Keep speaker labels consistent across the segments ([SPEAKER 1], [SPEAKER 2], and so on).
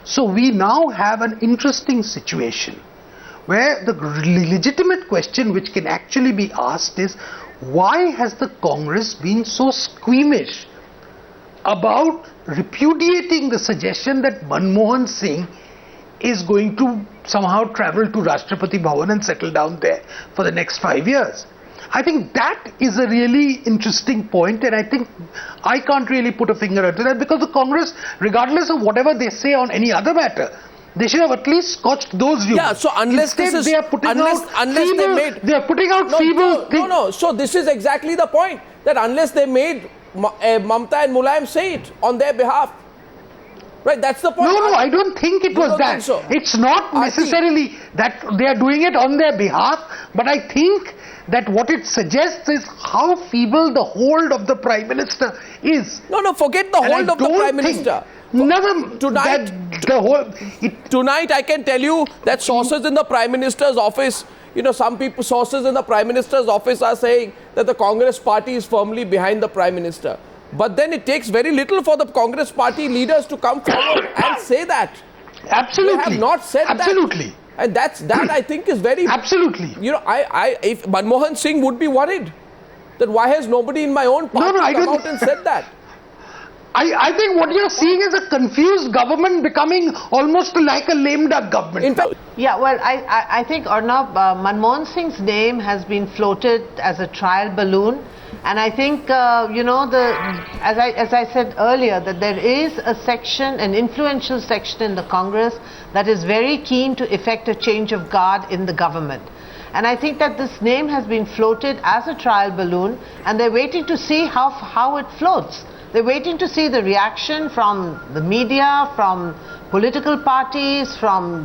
[SPEAKER 1] So we now have an interesting situation where the legitimate question which can actually be asked is, why has the Congress been so squeamish about repudiating the suggestion that Manmohan Singh is going to somehow travel to Rashtrapati Bhavan and settle down there for the next 5 years? I think that is a really interesting point, and I think I can't really put a finger onto that, because the Congress, regardless of whatever they say on any other matter, they should have at least scotched those views.
[SPEAKER 2] Yeah, so unless
[SPEAKER 1] Instead,
[SPEAKER 2] this is,
[SPEAKER 1] they are putting
[SPEAKER 2] unless
[SPEAKER 1] they are putting out feeble things.
[SPEAKER 2] No, so this is exactly the point, that unless they made Mamta and Mulayam say it on their behalf. Right, that's the point.
[SPEAKER 1] No, I don't think it was that.
[SPEAKER 2] So.
[SPEAKER 1] It's not necessarily that they are doing it on their behalf, but I think that what it suggests is how feeble the hold of the Prime Minister is.
[SPEAKER 2] No, forget the hold of the Prime Minister. Tonight I can tell you that sources in the Prime Minister's office, sources in the Prime Minister's office are saying that the Congress party is firmly behind the Prime Minister. But then it takes very little for the Congress party leaders to come forward and say that.
[SPEAKER 1] Absolutely.
[SPEAKER 2] They have not said that.
[SPEAKER 1] Absolutely.
[SPEAKER 2] And that I think is very...
[SPEAKER 1] Absolutely.
[SPEAKER 2] If Manmohan Singh would be worried, that why has nobody in my own party come out and said that?
[SPEAKER 1] I think what you're seeing is a confused government becoming almost like a lame duck government.
[SPEAKER 2] In fact,
[SPEAKER 3] I think, Arnab, Manmohan Singh's name has been floated as a trial balloon. And I think, as I said earlier, that there is a section, an influential section in the Congress that is very keen to effect a change of guard in the government. And I think that this name has been floated as a trial balloon, and they're waiting to see how it floats. They're waiting to see the reaction from the media, from political parties, from,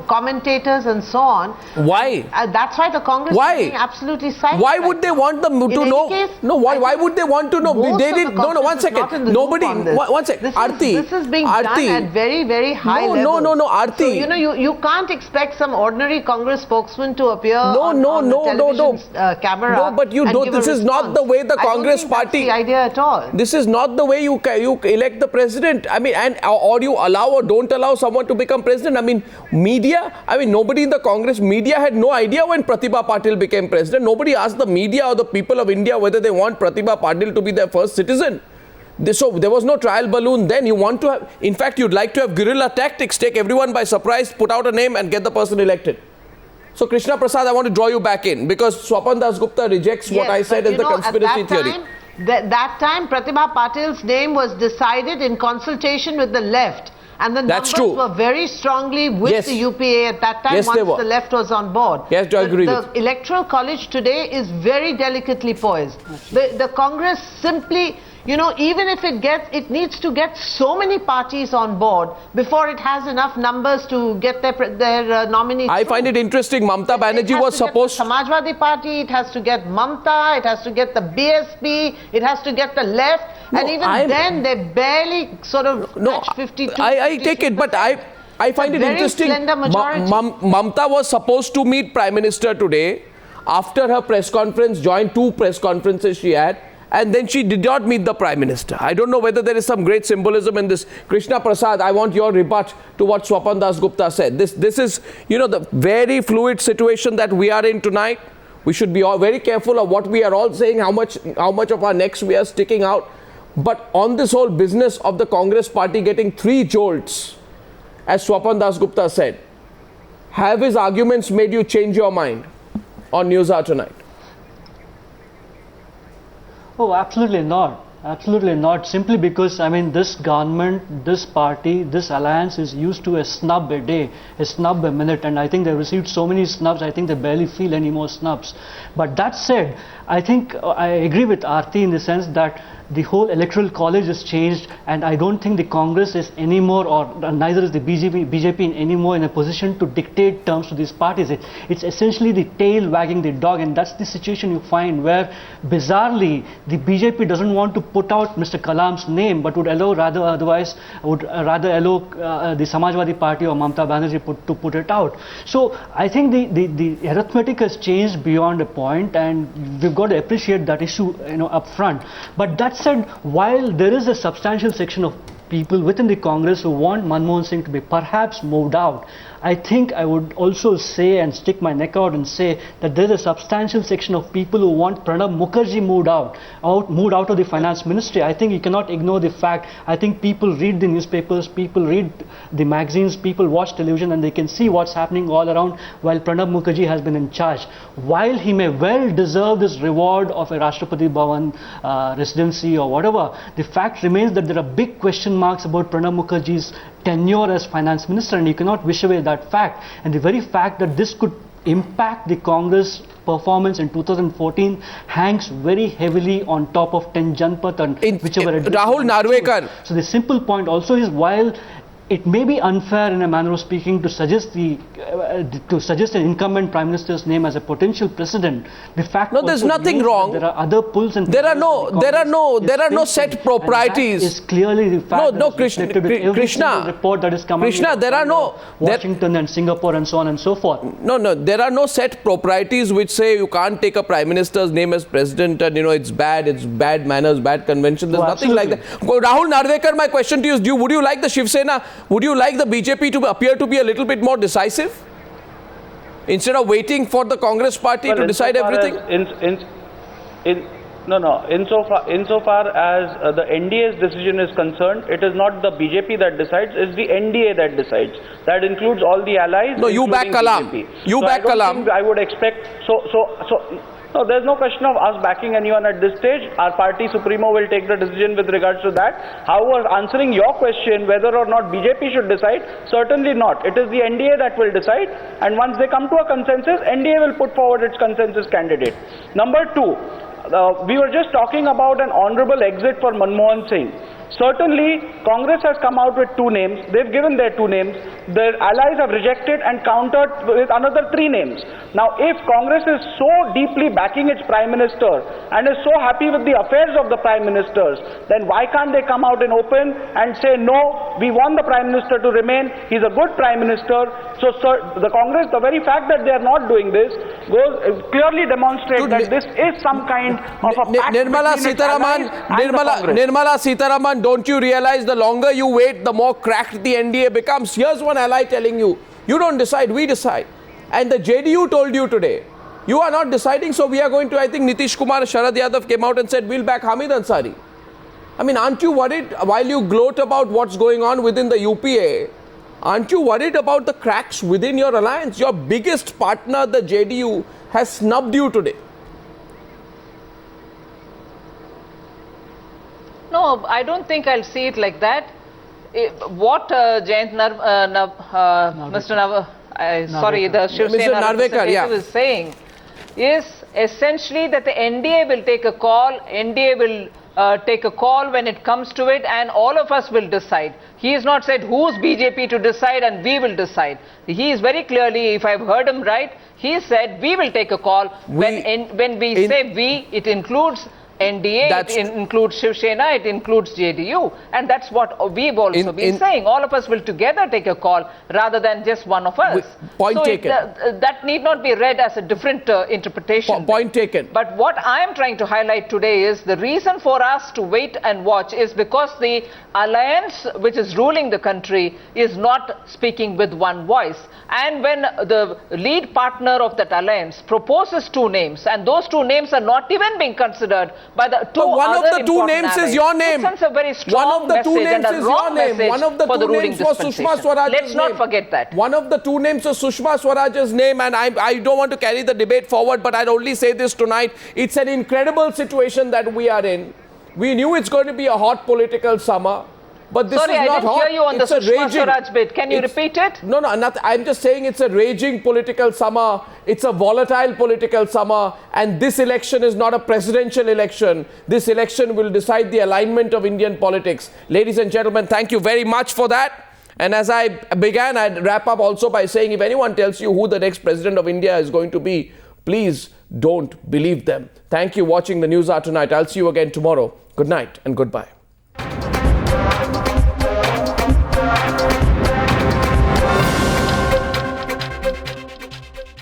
[SPEAKER 3] commentators and so on.
[SPEAKER 2] Why?
[SPEAKER 3] That's why the Congress is being absolutely silent.
[SPEAKER 2] Why would they want them to know? Why would they want to know? They did. No, one second. Nobody. One second. Aarti.
[SPEAKER 3] This is being done at very, very high level.
[SPEAKER 2] No, Aarti.
[SPEAKER 3] So, you can't expect some ordinary Congress spokesman to appear on the television camera.
[SPEAKER 2] No, but you don't. This is not the way the Congress party.
[SPEAKER 3] That's the idea at all.
[SPEAKER 2] This is not the way you elect the president. I mean, or you allow or don't allow someone to become president. I mean, nobody in the Congress media had no idea when Pratibha Patil became president. Nobody asked the media or the people of India whether they want Pratibha Patil to be their first citizen. So there was no trial balloon then. You want to have, in fact, you'd like to have guerrilla tactics, take everyone by surprise, put out a name and get the person elected. So Krishna Prasad, I want to draw you back in, because Swapan Dasgupta rejects what I said as the conspiracy theory.
[SPEAKER 3] That time, Pratibha Patil's name was decided in consultation with the left. And the numbers were very strongly with the UPA at that time, once the left was on board.
[SPEAKER 2] Yes, I agree.
[SPEAKER 3] The Electoral College today is very delicately poised. The Congress simply, even if it needs to get so many parties on board before it has enough numbers to get their nominees.
[SPEAKER 2] I find it interesting. Mamta Banerjee was supposed...
[SPEAKER 3] The Samajwadi Party, it has to get Mamta, it has to get the BSP, it has to get the left. No, and even then, they barely sort of match 52.
[SPEAKER 2] I take it, but I find it interesting. Mamta was supposed to meet Prime Minister today. After her press conference, joined 2 press conferences she had, and then she did not meet the Prime Minister. I don't know whether there is some great symbolism in this. Krishna Prasad, I want your rebut to what Swapan Dasgupta said. This is, the very fluid situation that we are in tonight. We should be all very careful of what we are all saying, how much of our necks we are sticking out. But on this whole business of the Congress party getting 3 jolts, as Swapan Dasgupta said, have his arguments made you change your mind on News Hour tonight?
[SPEAKER 4] Oh, absolutely not. Absolutely not. Simply because, this government, this party, this alliance is used to a snub a day, a snub a minute, and I think they received so many snubs, I think they barely feel any more snubs. But that said, I think I agree with Aarti in the sense that the whole electoral college has changed, and I don't think the Congress is anymore, or neither is the BJP anymore in a position to dictate terms to these parties. It's essentially the tail wagging the dog, and that's the situation you find where, bizarrely, the BJP doesn't want to put out Mr. Kalam's name, but would rather allow the Samajwadi Party or Mamta Banerjee to put it out. So I think the arithmetic has changed beyond a point, and we've got to appreciate that issue, up front. But that said, while there is a substantial section of people within the Congress who want Manmohan Singh to be perhaps moved out. I think I would also say and stick my neck out and say that there is a substantial section of people who want Pranab Mukherjee moved out of the finance ministry. I think you cannot ignore the fact. I think people read the newspapers, people read the magazines, people watch television, and they can see what's happening all around while Pranab Mukherjee has been in charge. While he may well deserve this reward of a Rashtrapati Bhavan residency or whatever, the fact remains that there are big question marks about Pranab Mukherjee's tenure as finance minister, and you cannot wish away that fact. And the very fact that this could impact the Congress performance in 2014 hangs very heavily on top of 10 Janpath and whichever
[SPEAKER 2] Rahul Narvekar.
[SPEAKER 4] So the simple point also is, while it may be unfair in a manner of speaking to suggest an incumbent prime minister's name as a potential precedent, the fact
[SPEAKER 2] there's nothing wrong.
[SPEAKER 4] There are other pulls and
[SPEAKER 2] there are no set proprieties.
[SPEAKER 4] Is clearly the fact
[SPEAKER 2] Krishna,
[SPEAKER 4] report that is coming.
[SPEAKER 2] Krishna, there are no
[SPEAKER 4] Washington and Singapore and so on and so forth.
[SPEAKER 2] No, there are no set proprieties which say you can't take a prime minister's name as president and it's bad manners, bad convention. There's nothing like that. Rahul Narvekar, my question to you is: would you like the Shiv Sena? Would you like the BJP to appear to be a little bit more decisive instead of waiting for the Congress party to decide everything?
[SPEAKER 5] Insofar as the NDA's decision is concerned, it is not the BJP that decides, it's the NDA that decides. That includes all the allies.
[SPEAKER 2] No, you back Kalam.
[SPEAKER 5] BJP.
[SPEAKER 2] You back Kalam.
[SPEAKER 5] I would expect No, there's no question of us backing anyone at this stage. Our party supremo will take the decision with regards to that. However, answering your question whether or not BJP should decide, certainly not. It is the NDA that will decide, and once they come to a consensus, NDA will put forward its consensus candidate. Number two, we were just talking about an honorable exit for Manmohan Singh. Certainly, Congress has come out with 2 names. They've given their 2 names. Their allies have rejected and countered with another 3 names. Now, if Congress is so deeply backing its Prime Minister and is so happy with the affairs of the Prime Ministers, then why can't they come out in open and say, no, we want the Prime Minister to remain, he's a good Prime Minister. So, the Congress, the very fact that they are not doing this, clearly demonstrates that this is some kind of a pact
[SPEAKER 2] Nirmala Sitharaman, don't you realize the longer you wait, the more cracked the NDA becomes? Here's one ally telling you, you don't decide, we decide. And the JDU told you today, you are not deciding, so we are going to, I think Nitish Kumar, Sharad Yadav came out and said, we'll back Hamid Ansari. I mean, aren't you worried, while you gloat about what's going on within the UPA, aren't you worried about the cracks within your alliance? Your biggest partner, the JDU, has snubbed you today.
[SPEAKER 6] No, I don't think I'll see it like that. What Jayant the Shiv Sena representative is saying is essentially that the NDA will take a call, NDA will take a call when it comes to it, and all of us will decide. He has not said who's BJP to decide and we will decide. He is very clearly, if I've heard him right, he said we will take a call. When we say we, it includes NDA, it includes Shiv Sena, it includes JDU, and that's what we've also been saying. All of us will together take a call rather than just one of us.
[SPEAKER 2] Point taken.
[SPEAKER 6] That need not be read as a different interpretation.
[SPEAKER 2] Point taken.
[SPEAKER 6] But what I am trying to highlight today is the reason for us to wait and watch is because the alliance which is ruling the country is not speaking with one voice. And when the lead partner of that alliance proposes 2 names, and those 2 names are not even being considered by the 2
[SPEAKER 2] one
[SPEAKER 6] other
[SPEAKER 2] of the 2 names
[SPEAKER 6] allies,
[SPEAKER 2] is your name.
[SPEAKER 6] It sends a very strong message and a wrong message
[SPEAKER 2] One of the
[SPEAKER 6] for the
[SPEAKER 2] 2
[SPEAKER 6] ruling
[SPEAKER 2] names was Sushma Swaraj's
[SPEAKER 6] Let's not forget that.
[SPEAKER 2] One of the 2 names was Sushma Swaraj's name, and I don't want to carry the debate forward, but I'd only say this tonight. It's an incredible situation that we are in. We knew it's going to be a hot political summer. But this
[SPEAKER 6] Sorry,
[SPEAKER 2] is not
[SPEAKER 6] I didn't
[SPEAKER 2] hot.
[SPEAKER 6] hear you on the Sushma Swaraj bit. Can you repeat it?
[SPEAKER 2] No, I'm just saying it's a raging political summer. It's a volatile political summer. And this election is not a presidential election. This election will decide the alignment of Indian politics. Ladies and gentlemen, thank you very much for that. And as I began, I'd wrap up also by saying, if anyone tells you who the next president of India is going to be, please don't believe them. Thank you for watching the News Hour tonight. I'll see you again tomorrow. Good night and goodbye.